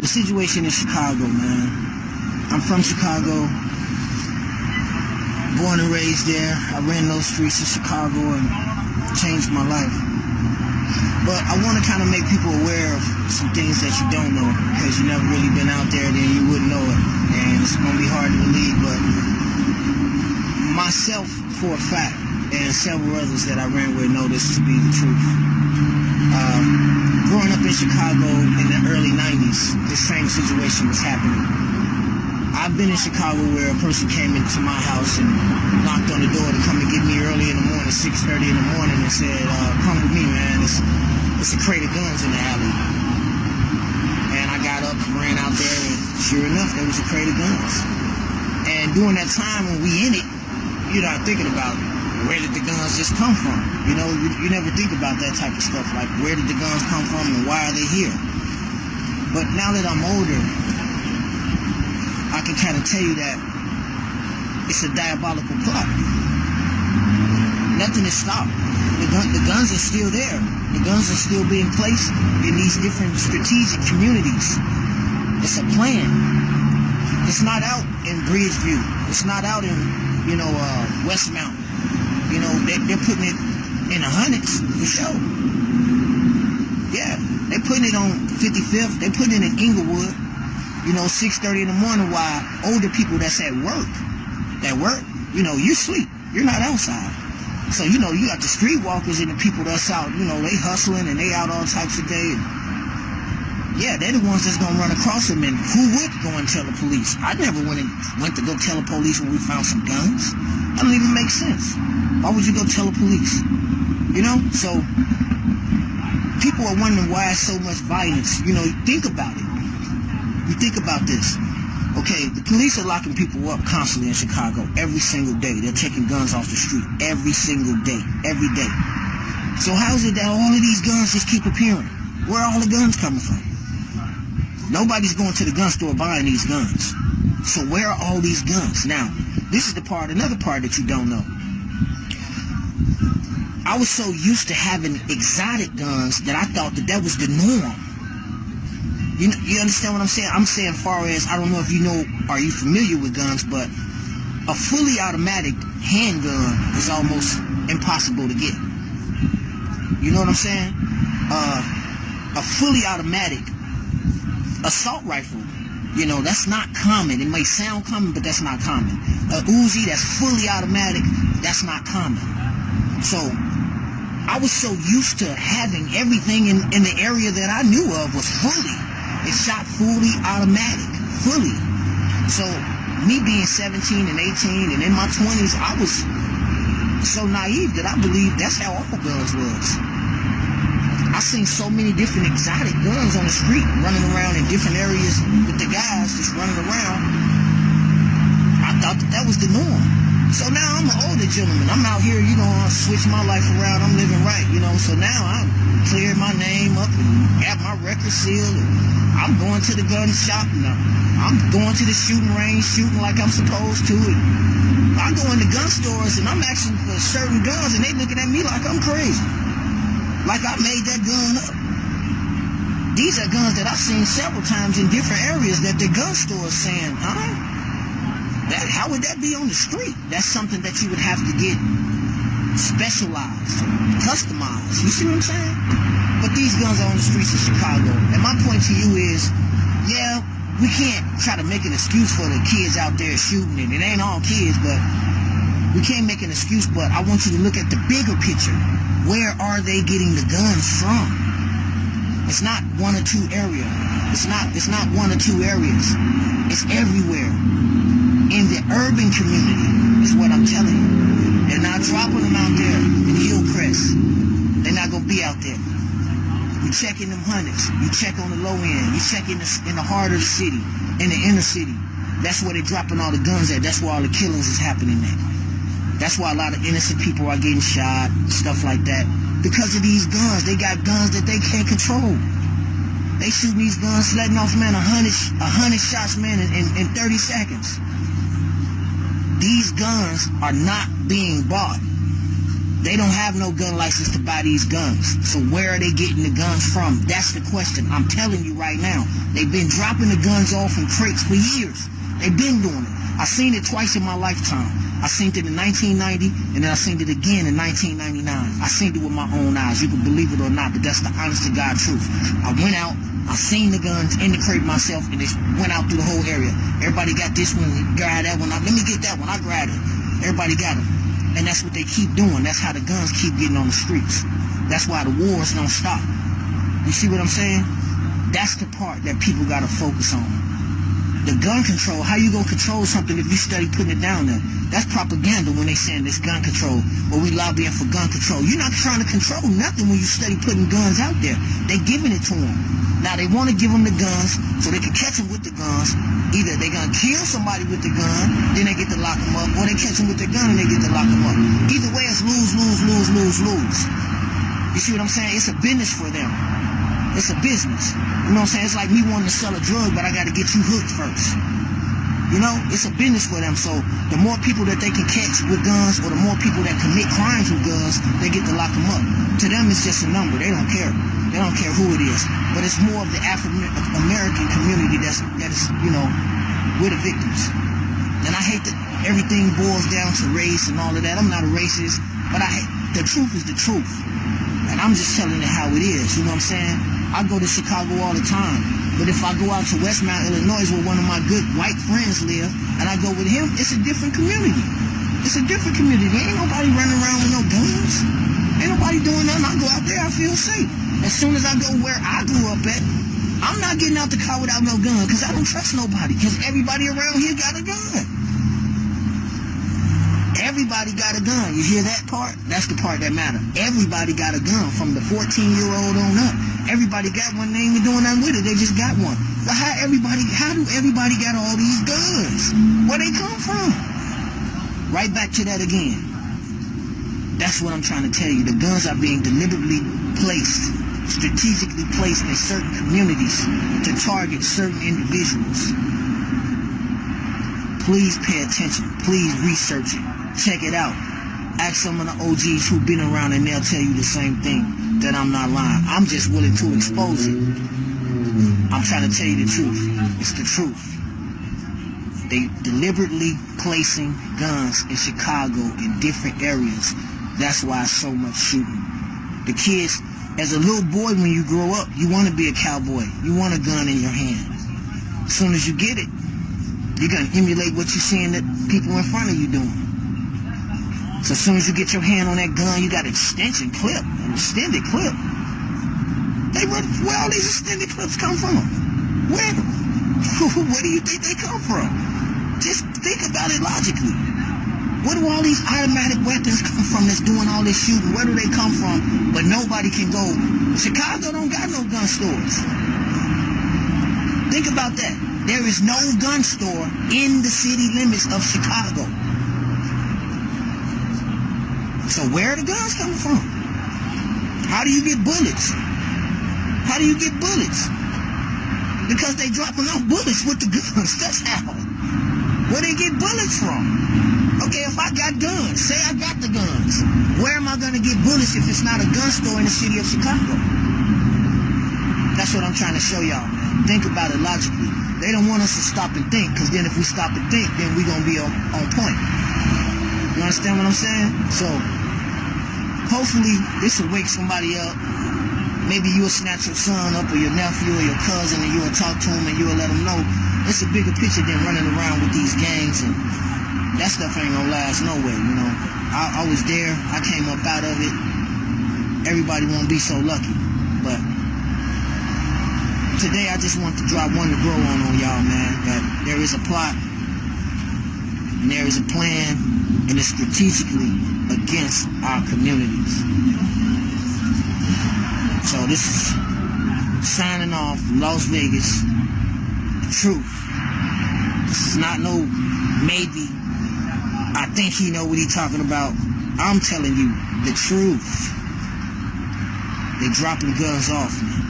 Situation in Chicago, man. I'm from Chicago, born and raised there. I ran those streets of Chicago and changed my life. But I want to kind of make people aware of some things that you don't know, because you never really been out there, then you wouldn't know it. And it's going to be hard to believe, but myself, for a fact, and several others that I ran with know this to be the truth. Growing up in Chicago in the early 90s, this same situation was happening. I've been in Chicago where a person came into my house and knocked on the door to come and get me early in the morning, 6:30 in the morning, and said, come with me, man, it's a crate of guns in the alley. And I got up and ran out there, and sure enough, there was a crate of guns. And during that time when we in it, you're not thinking about where did the guns just come from. You know, you never think about that type of stuff, like where did the guns come from and why are they here. But now that I'm older, I can kind of tell you that it's a diabolical plot. Nothing is stopped. The guns are still there. The guns are still being placed in these different strategic communities. It's a plan. It's not out in Bridgeview. It's not out in, Westmount. They're putting it in the hundreds for sure. Yeah, they're putting it on 55th. They're putting it in Inglewood. 6:30 in the morning while older people that's at work, you sleep. You're not outside. So, you got the streetwalkers and the people that's out, they hustling and they out all types of day. Yeah, they're the ones that's going to run across them, and who would go and tell the police? I never went to go tell the police when we found some guns. That don't even make sense. Why would you go tell the police? So people are wondering why so much violence. Think about it. You think about this. Okay, the police are locking people up constantly in Chicago every single day. They're taking guns off the street every single day, every day. So how is it that all of these guns just keep appearing? Where are all the guns coming from? Nobody's going to the gun store buying these guns. So where are all these guns? Now, this is another part that you don't know. I was so used to having exotic guns that I thought that was the norm. You understand what I'm saying? I'm saying far as, I don't know if are you familiar with guns, but a fully automatic handgun is almost impossible to get. You know what I'm saying? A fully automatic assault rifle, that's not common. It may sound common, but that's not common. A Uzi that's fully automatic, that's not common. So I was so used to having everything in the area that I knew of was fully. It shot fully automatic, fully. So me being 17 and 18 and in my 20s, I was so naive that I believed that's how all guns was. I seen so many different exotic guns on the street running around in different areas with the guys just running around. I thought that was the norm. So now I'm an older gentleman. I'm out here, I switch my life around. I'm living right, So now I'm cleared my name up and got my record sealed. And I'm going to the gun shop now. I'm going to the shooting range, shooting like I'm supposed to. And I go into gun stores and I'm asking for certain guns and they looking at me like I'm crazy. Like I made that gun up. These are guns that I've seen several times in different areas that the gun store is saying, how would that be on the street? That's something that you would have to get specialized, customized. You see what I'm saying? But these guns are on the streets of Chicago. And my point to you is, yeah, we can't try to make an excuse for the kids out there shooting, and it ain't all kids, but we can't make an excuse. But I want you to look at the bigger picture. Where are they getting the guns from? It's not one or two areas. It's not one or two areas. It's everywhere. In the urban community is what I'm telling you. They're not dropping them out there in Hillcrest. They're not going to be out there. You check in them hundreds. You check on the low end. You check in the heart of the city, in the inner city. That's where they're dropping all the guns at. That's where all the killings is happening at. That's why a lot of innocent people are getting shot, stuff like that. Because of these guns. They got guns that they can't control. They shooting these guns, letting off, man, 100 shots, man, in 30 seconds. These guns are not being bought. They don't have no gun license to buy these guns. So where are they getting the guns from? That's the question. I'm telling you right now. They've been dropping the guns off in crates for years. They've been doing it. I seen it twice in my lifetime. I seen it in 1990, and then I seen it again in 1999. I seen it with my own eyes. You can believe it or not, but that's the honest to God truth. I went out, I seen the guns in the crate myself, and they went out through the whole area. Everybody got this one, grab that one. Let me get that one. I grabbed it. Everybody got it. And that's what they keep doing. That's how the guns keep getting on the streets. That's why the wars don't stop. You see what I'm saying? That's the part that people got to focus on. The gun control, how you gonna control something if you study putting it down there? That's propaganda when they saying this gun control, or we lobbying for gun control. You're not trying to control nothing when you study putting guns out there. They giving it to them. Now they want to give them the guns so they can catch them with the guns. Either they gonna kill somebody with the gun, then they get to lock them up, or they catch them with the gun and they get to lock them up. Either way, it's lose, lose, lose, lose, lose. You see what I'm saying? It's a business for them. It's a business. You know what I'm saying? It's like me wanting to sell a drug, but I got to get you hooked first. You know, it's a business for them. So the more people that they can catch with guns, or the more people that commit crimes with guns, they get to lock them up. To them, it's just a number. They don't care. They don't care who it is. But it's more of the African-American community that is, you know, we're the victims. And I hate that everything boils down to race and all of that. I'm not a racist, but the truth is the truth. And I'm just telling it how it is. You know what I'm saying? I go to Chicago all the time. But if I go out to Westmount, Illinois, where one of my good white friends live, and I go with him, it's a different community. It's a different community. Ain't nobody running around with no guns. Ain't nobody doing nothing. I go out there, I feel safe. As soon as I go where I grew up at, I'm not getting out the car without no gun, because I don't trust nobody, because everybody around here got a gun. Everybody got a gun. You hear that part? That's the part that matters. Everybody got a gun, from the 14-year-old on up. Everybody got one. They ain't even doing nothing with it. They just got one. But how do everybody got all these guns? Where they come from? Right back to that again. That's what I'm trying to tell you. The guns are being deliberately placed, strategically placed in certain communities to target certain individuals. Please pay attention. Please research it. Check it out. Ask some of the OGs who've been around, and they'll tell you the same thing, that I'm not lying. I'm just willing to expose it. I'm trying to tell you the truth. It's the truth. They deliberately placing guns in Chicago in different areas. That's why it's so much shooting. The kids, as a little boy, when you grow up, you want to be a cowboy. You want a gun in your hand. As soon as you get it, you're going to emulate what you're seeing that people in front of you doing. So as soon as you get your hand on that gun, you got an extension clip, an extended clip. Where all these extended clips come from? Where? Where do you think they come from? Just think about it logically. Where do all these automatic weapons come from that's doing all this shooting? Where do they come from? But nobody can go. Chicago don't got no gun stores. Think about that. There is no gun store in the city limits of Chicago. So where are the guns coming from? How do you get bullets? How do you get bullets? Because they dropping off bullets with the guns. That's how. Where they get bullets from? Okay, if I got guns, say I got the guns, where am I going to get bullets if it's not a gun store in the city of Chicago? That's what I'm trying to show y'all, man. Think about it logically. They don't want us to stop and think, because then if we stop and think, then we're going to be on point. You understand what I'm saying? So, hopefully, this will wake somebody up. Maybe you'll snatch your son up, or your nephew, or your cousin, and you'll talk to him, and you'll let him know it's a bigger picture than running around with these gangs, and that stuff ain't gonna last no way, you know. I was there. I came up out of it. Everybody won't be so lucky. But today, I just want to drop one to grow on y'all, man, that there is a plot, and there is a plan, and it's strategically against our communities. So this is signing off from Las Vegas. The truth. This is not no maybe. I think he know what he talking about. I'm telling you the truth. They dropping guns off, man.